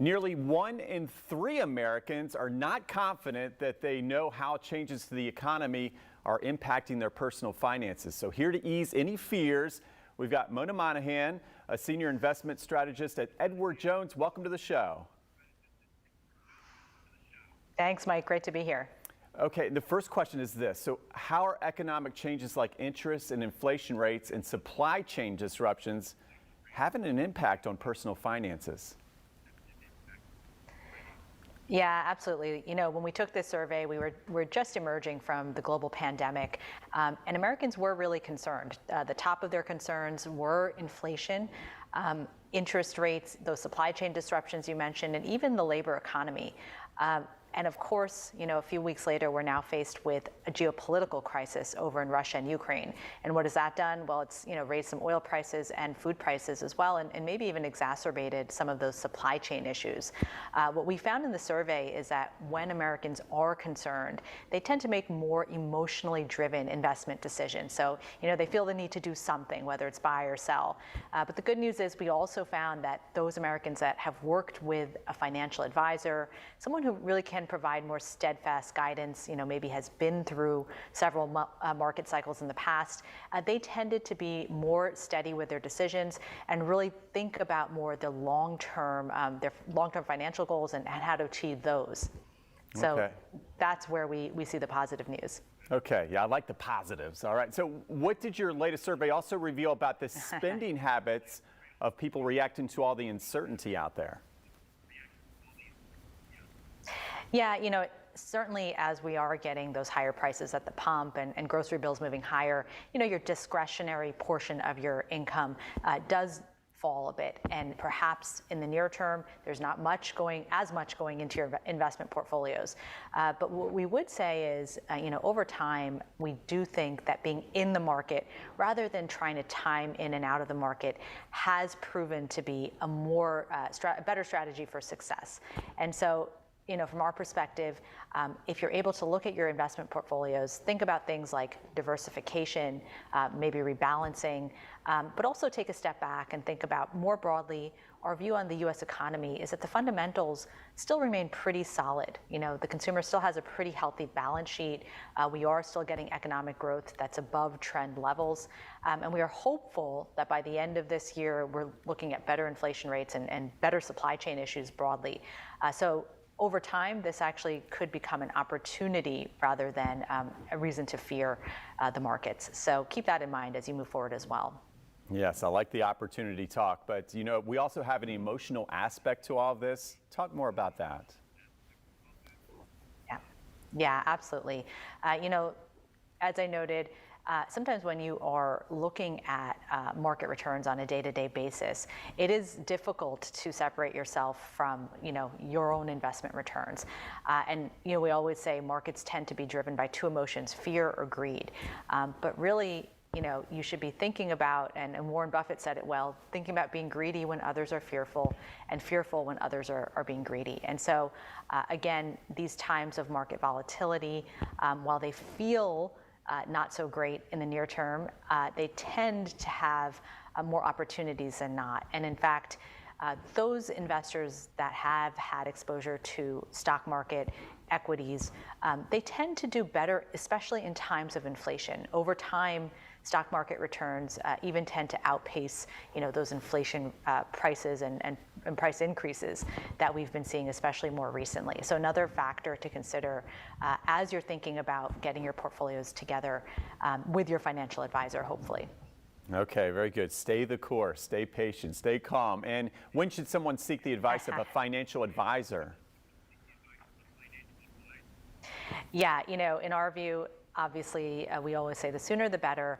Nearly 1 in 3 Americans are not confident that they know how changes to the economy are impacting their personal finances. So here to ease any fears, we've got Mona Mahajan, a senior investment strategist at Edward Jones. Welcome to the show. Thanks, Mike. Great to be here. Okay, the first question is this. So how are economic changes like interest and inflation rates and supply chain disruptions having an impact on personal finances? Yeah, absolutely. You know, when we took this survey, we're just emerging from the global pandemic, and Americans were really concerned. The top of their concerns were inflation, interest rates, those supply chain disruptions you mentioned, and even the labor economy. And of course, you know, a few weeks later, we're now faced with a geopolitical crisis over in Russia and Ukraine. And what has that done? Well, it's, you know, raised some oil prices and food prices as well, and maybe even exacerbated some of those supply chain issues. What we found in the survey is that when Americans are concerned, they tend to make more emotionally driven investment decisions. So, you know, they feel the need to do something, whether it's buy or sell. But the good news is we also found that those Americans that have worked with a financial advisor, someone who really can provide more steadfast guidance, you know, maybe has been through several market cycles in the past, they tended to be more steady with their decisions and really think about more the long-term, their long-term financial goals and how to achieve those. So that's where we see the positive news. Okay, yeah, I like the positives. All right, so what did your latest survey also reveal about the spending habits of people reacting to all the uncertainty out there? Yeah, you know, certainly as we are getting those higher prices at the pump and grocery bills moving higher, you know, your discretionary portion of your income does fall a bit. And perhaps in the near term, there's not as much going into your investment portfolios. But what we would say is, you know, over time, we do think that being in the market rather than trying to time in and out of the market has proven to be a better strategy for success. And so, you know, from our perspective, if you're able to look at your investment portfolios, think about things like diversification, maybe rebalancing, but also take a step back and think about more broadly, our view on the U.S. economy is that the fundamentals still remain pretty solid. You know, the consumer still has a pretty healthy balance sheet. We are still getting economic growth that's above trend levels. And we are hopeful that by the end of this year, we're looking at better inflation rates and better supply chain issues broadly. So over time, this actually could become an opportunity rather than a reason to fear the markets. So keep that in mind as you move forward as well. Yes, I like the opportunity talk, but you know, we also have an emotional aspect to all of this. Talk more about that. Yeah, absolutely. You know, as I noted, sometimes when you are looking at market returns on a day-to-day basis, it is difficult to separate yourself from, you know, your own investment returns. And, you know, we always say markets tend to be driven by two emotions, fear or greed. But really, you know, you should be thinking about, and Warren Buffett said it well, thinking about being greedy when others are fearful and fearful when others are being greedy. And so, again, these times of market volatility, while they feel not so great in the near term, they tend to have more opportunities than not. And in fact, those investors that have had exposure to stock market equities, they tend to do better, especially in times of inflation. Over time, stock market returns even tend to outpace, you know, those inflation prices and price increases that we've been seeing, especially more recently. So another factor to consider as you're thinking about getting your portfolios together with your financial advisor, hopefully. Okay, very good. Stay the course, stay patient, stay calm. And when should someone seek the advice of a financial advisor? Yeah, you know, in our view, obviously, we always say the sooner the better,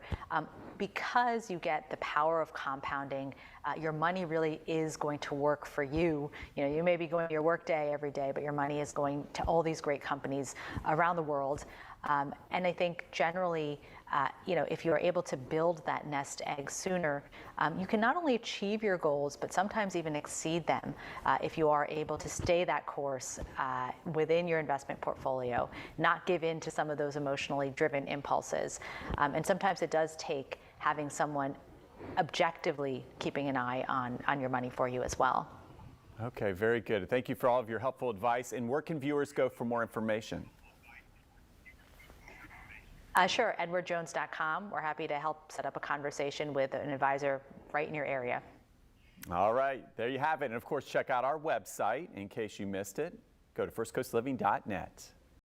because you get the power of compounding. Your money really is going to work for you. You know, you may be going to your work day every day, but your money is going to all these great companies around the world. And I think generally, you know, if you're able to build that nest egg sooner, you can not only achieve your goals, but sometimes even exceed them if you are able to stay that course within your investment portfolio, not give in to some of those emotionally driven impulses. And sometimes it does take having someone objectively keeping an eye on your money for you as well. Okay, very good. Thank you for all of your helpful advice. And where can viewers go for more information? Sure, edwardjones.com. We're happy to help set up a conversation with an advisor right in your area. All right, there you have it. And of course, check out our website in case you missed it. Go to firstcoastliving.net.